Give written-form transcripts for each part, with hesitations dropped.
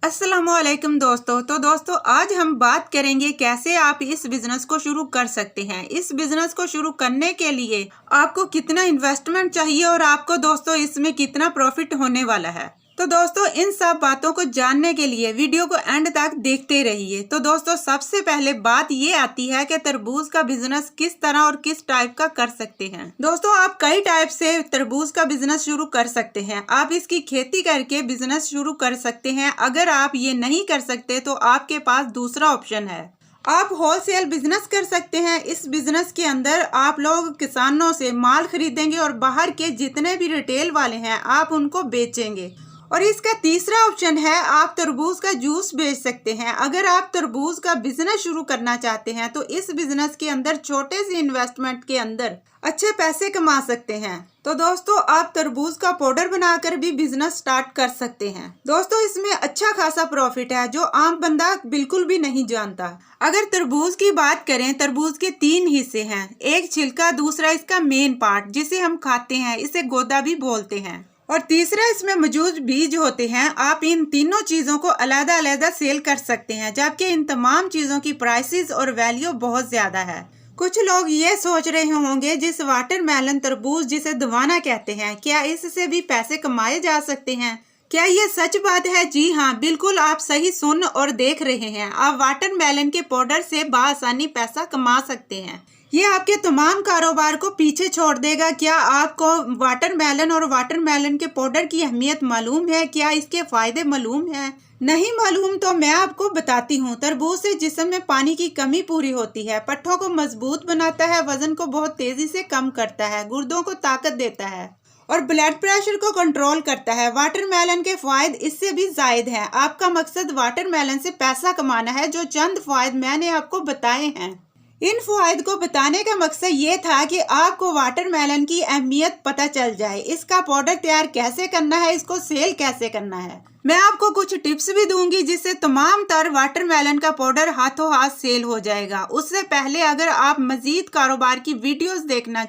अस्सलामुअलैकुम दोस्तों। तो दोस्तों आज हम बात करेंगे कैसे आप इस बिजनेस को शुरू कर सकते हैं। इस बिजनेस को शुरू करने के लिए आपको कितना इन्वेस्टमेंट चाहिए और आपको दोस्तों इसमें कितना प्रॉफिट होने वाला है। तो दोस्तों इन सब बातों को जानने के लिए वीडियो को एंड तक देखते रहिए। तो दोस्तों सबसे पहले बात ये आती है कि तरबूज का बिजनेस किस तरह और किस टाइप का कर सकते हैं। दोस्तों आप कई टाइप से तरबूज का बिजनेस शुरू कर सकते हैं। आप इसकी खेती करके बिजनेस शुरू कर सकते हैं। अगर आप ये नहीं कर सकते तो आपके पास दूसरा ऑप्शन है, आप होलसेल बिजनेस कर सकते हैं। इस बिजनेस के अंदर आप लोग किसानों से माल खरीदेंगे और बाहर के जितने भी रिटेल वाले हैं आप उनको बेचेंगे। और इसका तीसरा ऑप्शन है, आप तरबूज का जूस बेच सकते हैं। अगर आप तरबूज का बिजनेस शुरू करना चाहते हैं तो इस बिजनेस के अंदर छोटे से इन्वेस्टमेंट के अंदर अच्छे पैसे कमा सकते हैं। तो दोस्तों आप तरबूज का पाउडर बनाकर भी बिजनेस स्टार्ट कर सकते हैं। दोस्तों इसमें अच्छा खासा प्रॉफिट है जो आम बंदा बिल्कुल भी नहीं जानता। अगर तरबूज की बात करें, तरबूज के 3 हिस्से हैं, एक छिलका, दूसरा इसका मेन पार्ट जिसे हम खाते हैं, इसे गोदा भी बोलते हैं, और तीसरा इसमें मौजूद बीज होते हैं। आप इन तीनों चीजों को अलग अलग सेल कर सकते हैं, जबकि इन तमाम चीजों की प्राइसेस और वैल्यू बहुत ज्यादा है। कुछ लोग ये सोच रहे होंगे जिस वाटरमेलन तरबूज जिसे दवाना कहते हैं, क्या इससे भी पैसे कमाए जा सकते हैं? क्या ये सच बात है? जी हाँ, बिल्कुल आप सही सुन और देख रहे हैं। आप वाटरमेलन के पाउडर से बआसानी पैसा कमा सकते हैं। ये आपके तमाम कारोबार को पीछे छोड़ देगा। क्या आपको वाटरमेलन और वाटरमेलन के पाउडर की अहमियत मालूम है? क्या इसके फायदे मालूम है? नहीं मालूम तो मैं आपको बताती हूँ। तरबूज से जिस्म में पानी की कमी पूरी होती है, पट्ठों को मजबूत बनाता है, वजन को बहुत तेजी से कम करता है, गुर्दों को ताकत देता है और ब्लड प्रेशर को कंट्रोल करता है। वाटरमेलन के फायदे इससे भी जायद हैं। आपका मकसद वाटरमेलन से पैसा कमाना है। जो चंद फायदे मैंने आपको बताए हैं, इन फायदे को बताने का मकसद ये था कि आपको वाटरमेलन की अहमियत पता चल जाए, इसका पाउडर तैयार कैसे करना है, इसको सेल कैसे करना है। मैं आपको कुछ टिप्स भी दूंगी जिससे तमाम तर वाटरमेलन का पाउडर हाथों हाथ सेल हो जाएगा। उससे पहले अगर आप मजीद कारोबार की वीडियोस देखना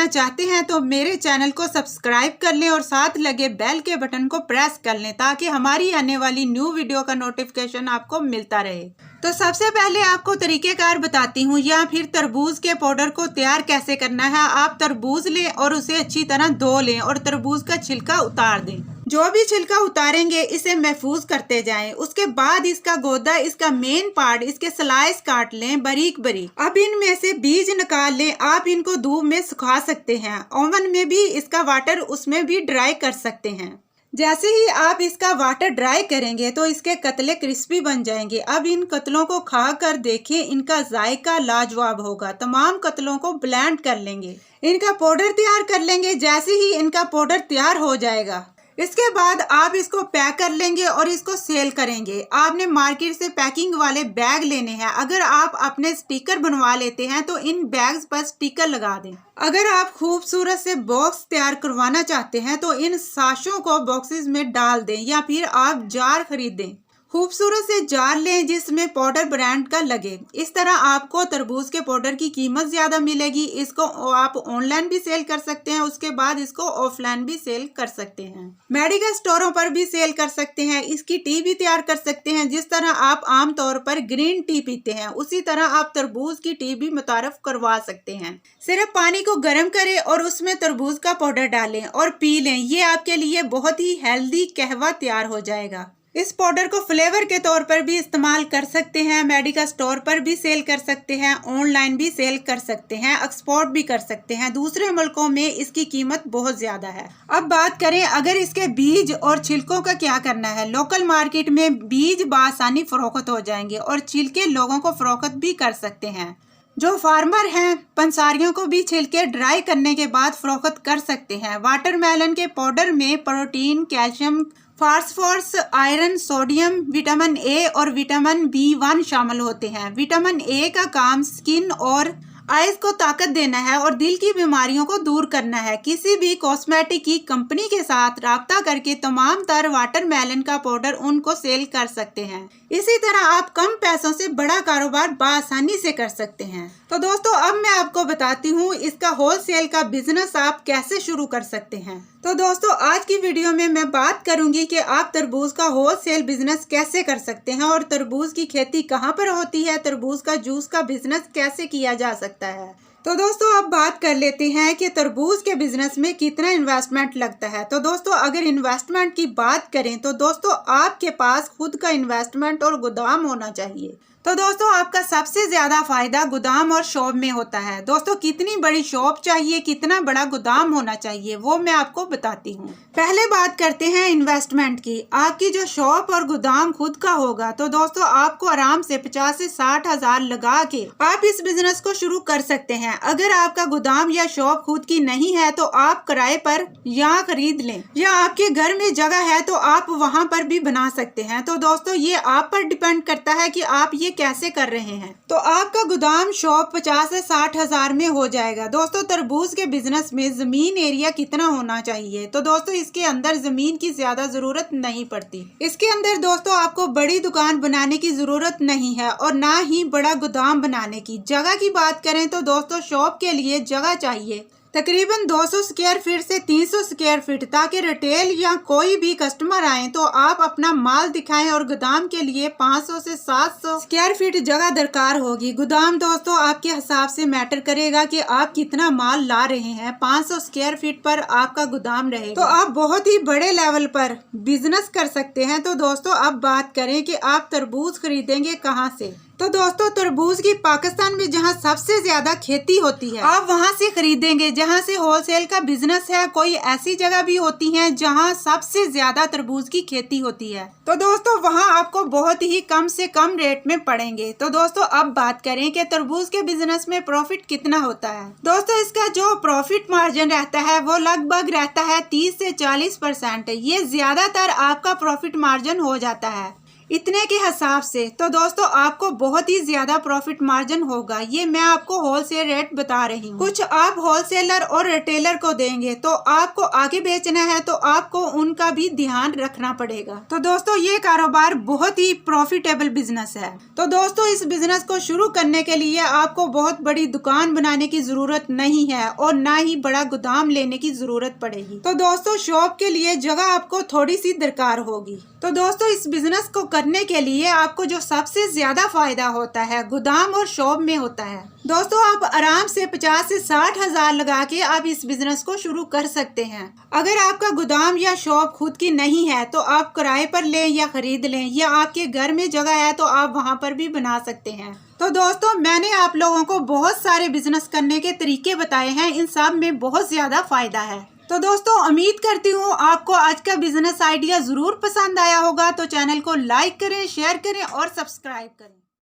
चाहते हैं, तो मेरे चैनल को सब्सक्राइब कर लें और साथ लगे बेल के बटन को प्रेस कर लें ताकि हमारी आने वाली न्यू वीडियो का नोटिफिकेशन आपको मिलता रहे। तो सबसे पहले आपको तरीकेकार बताती हूँ, या फिर तरबूज के पाउडर को तैयार कैसे करना है। आप तरबूज लें और उसे अच्छी तरह धो लें और तरबूज का छिलका उतार दें। जो भी छिलका उतारेंगे इसे महफूज करते जाएं। उसके बाद इसका गोदा, इसका मेन पार्ट, इसके स्लाइस काट लें बारीक बारीक। अब इनमें से बीज निकाल लें। आप इनको धूप में सुखा सकते हैं, ओवन में भी इसका वाटर उसमें भी ड्राई कर सकते हैं। जैसे ही आप इसका वाटर ड्राई करेंगे तो इसके कतले क्रिस्पी बन जाएंगे। अब इन कतलों को खा कर देखें, इनका जायका लाजवाब होगा। तमाम कतलों को ब्लेंड कर लेंगे, इनका पाउडर तैयार कर लेंगे। जैसे ही इनका पाउडर तैयार हो जाएगा इसके बाद आप इसको पैक कर लेंगे और इसको सेल करेंगे। आपने मार्केट से पैकिंग वाले बैग लेने हैं। अगर आप अपने स्टिकर बनवा लेते हैं तो इन बैग्स पर स्टिकर लगा दें। अगर आप खूबसूरत से बॉक्स तैयार करवाना चाहते हैं तो इन साशों को बॉक्सेस में डाल दें, या फिर आप जार खरीदें। खूबसूरत से जार लें जिसमें पाउडर ब्रांड का लगे। इस तरह आपको तरबूज के पाउडर की कीमत ज्यादा मिलेगी। इसको आप ऑनलाइन भी सेल कर सकते हैं, उसके बाद इसको ऑफलाइन भी सेल कर सकते हैं, मेडिकल स्टोरों पर भी सेल कर सकते हैं। इसकी टी भी तैयार कर सकते हैं। जिस तरह आप आमतौर पर ग्रीन टी पीते हैं उसी तरह आप तरबूज की टी भी मुतारफ करवा सकते हैं। सिर्फ पानी को गर्म करें और उसमें तरबूज का पाउडर डालें और पी लें। ये आपके लिए बहुत ही हेल्दी कहवा तैयार हो जाएगा। इस पाउडर को फ्लेवर के तौर पर भी इस्तेमाल कर सकते हैं, मेडिकल स्टोर पर भी सेल कर सकते हैं, ऑनलाइन भी सेल कर सकते हैं, एक्सपोर्ट भी कर सकते हैं। दूसरे मुल्कों में इसकी कीमत बहुत ज्यादा है। अब बात करें अगर इसके बीज और छिलकों का क्या करना है। लोकल मार्केट में बीज बआसानी फरोख्त हो जाएंगे और छिलके लोगों को फरोख्त भी कर सकते हैं। जो फार्मर हैं पंसारियों को भी छिलके ड्राई करने के बाद फरोख्त कर सकते हैं। वाटरमेलन के पाउडर में protein, calcium, phosphorus, iron, sodium, vitamin A और विटामिन B1 शामिल होते हैं। विटामिन ए का काम स्किन और आइज को ताकत देना है और दिल की बीमारियों को दूर करना है। किसी भी कॉस्मेटिक की कंपनी के साथ राब्ता करके तमाम तर वाटरमेलन का पाउडर उनको सेल कर सकते हैं। इसी तरह आप कम पैसों से बड़ा कारोबार बआसानी से कर सकते हैं। तो दोस्तों अब मैं आपको बताती हूँ इसका होलसेल का बिजनेस आप कैसे शुरू कर सकते हैं। तो दोस्तों आज की वीडियो में मैं बात करूंगी कि आप तरबूज का होलसेल बिजनेस कैसे कर सकते हैं और तरबूज की खेती कहां पर होती है, तरबूज का जूस का बिजनेस कैसे किया जा सकता है। तो दोस्तों अब बात कर लेते हैं कि तरबूज के बिजनेस में कितना इन्वेस्टमेंट लगता है। तो दोस्तों अगर इन्वेस्टमेंट की बात करें तो दोस्तों आपके पास खुद का इन्वेस्टमेंट और गोदाम होना चाहिए। तो दोस्तों आपका सबसे ज्यादा फायदा गोदाम और शॉप में होता है। दोस्तों कितनी बड़ी शॉप चाहिए, कितना बड़ा गोदाम होना चाहिए, वो मैं आपको बताती हूँ। पहले बात करते हैं इन्वेस्टमेंट की। आपकी जो शॉप और गोदाम खुद का होगा तो दोस्तों आपको आराम से 50 से 60 हजार लगा के आप इस बिजनेस को शुरू कर सकते हैं। अगर आपका गोदाम या शॉप खुद की नहीं है तो आप किराए पर यहाँ खरीद लें, या आपके घर में जगह है तो आप वहाँ पर भी बना सकते हैं। तो दोस्तों ये आप पर डिपेंड करता है कि आप ये कैसे कर रहे हैं। तो आपका गोदाम शॉप 50 से 60 हजार में हो जाएगा। दोस्तों तरबूज के बिजनेस में जमीन एरिया कितना होना चाहिए। तो दोस्तों इसके अंदर जमीन की ज्यादा जरूरत नहीं पड़ती। इसके अंदर दोस्तों आपको बड़ी दुकान बनाने की जरूरत नहीं है और ना ही बड़ा गोदाम बनाने की। जगह की बात करें तो दोस्तों शॉप के लिए जगह चाहिए तकरीबन 200 स्क्वायर फीट से 300 स्क्वायर फीट, ताकि रिटेल या कोई भी कस्टमर आए तो आप अपना माल दिखाएं। और गोदाम के लिए 500 से 700 स्क्वायर फीट जगह दरकार होगी। गोदाम दोस्तों आपके हिसाब से मैटर करेगा कि आप कितना माल ला रहे हैं। 500 स्क्वायर फीट पर आपका गोदाम रहेगा तो आप बहुत ही बड़े लेवल पर बिजनेस कर सकते हैं। तो दोस्तों अब बात करें कि आप तरबूज खरीदेंगे कहाँ से। तो दोस्तों तरबूज की पाकिस्तान में जहां सबसे ज्यादा खेती होती है आप वहां से खरीदेंगे। जहां से होलसेल का बिजनेस है, कोई ऐसी जगह भी होती है जहां सबसे ज्यादा तरबूज की खेती होती है तो दोस्तों वहां आपको बहुत ही कम से कम रेट में पड़ेंगे। तो दोस्तों अब बात करें कि तरबूज के बिजनेस में प्रॉफिट कितना होता है। दोस्तों इसका जो प्रॉफिट मार्जिन रहता है वो लगभग रहता है 30 से 40%। ये ज्यादातर आपका प्रॉफिट मार्जिन हो जाता है इतने के हिसाब से। तो दोस्तों आपको बहुत ही ज्यादा प्रॉफिट मार्जिन होगा। ये मैं आपको होलसेल रेट बता रही हूँ। कुछ आप होलसेलर और रिटेलर को देंगे तो आपको आगे बेचना है तो आपको उनका भी ध्यान रखना पड़ेगा। तो दोस्तों ये कारोबार बहुत ही प्रॉफिटेबल बिजनेस है। तो दोस्तों इस बिजनेस को शुरू करने के लिए आपको बहुत बड़ी दुकान बनाने की जरूरत नहीं है और ना ही बड़ा गोदाम लेने की जरूरत पड़ेगी। तो दोस्तों शॉप के लिए जगह आपको थोड़ी सी दरकार होगी। तो दोस्तों इस बिजनेस को करने के लिए आपको जो सबसे ज्यादा फायदा होता है गोदाम और शॉप में होता है। दोस्तों आप आराम से 50 से 60 हजार लगा के आप इस बिजनेस को शुरू कर सकते हैं। अगर आपका गोदाम या शॉप खुद की नहीं है तो आप किराए पर लें या खरीद लें, या आपके घर में जगह है तो आप वहां पर भी बना सकते हैं। तो दोस्तों मैंने आप लोगों को बहुत सारे बिजनेस करने के तरीके बताए हैं, इन सब में बहुत ज्यादा फायदा है। तो दोस्तों उम्मीद करती हूँ आपको आज का बिजनेस आइडिया जरूर पसंद आया होगा। तो चैनल को लाइक करें, शेयर करें और सब्सक्राइब करें।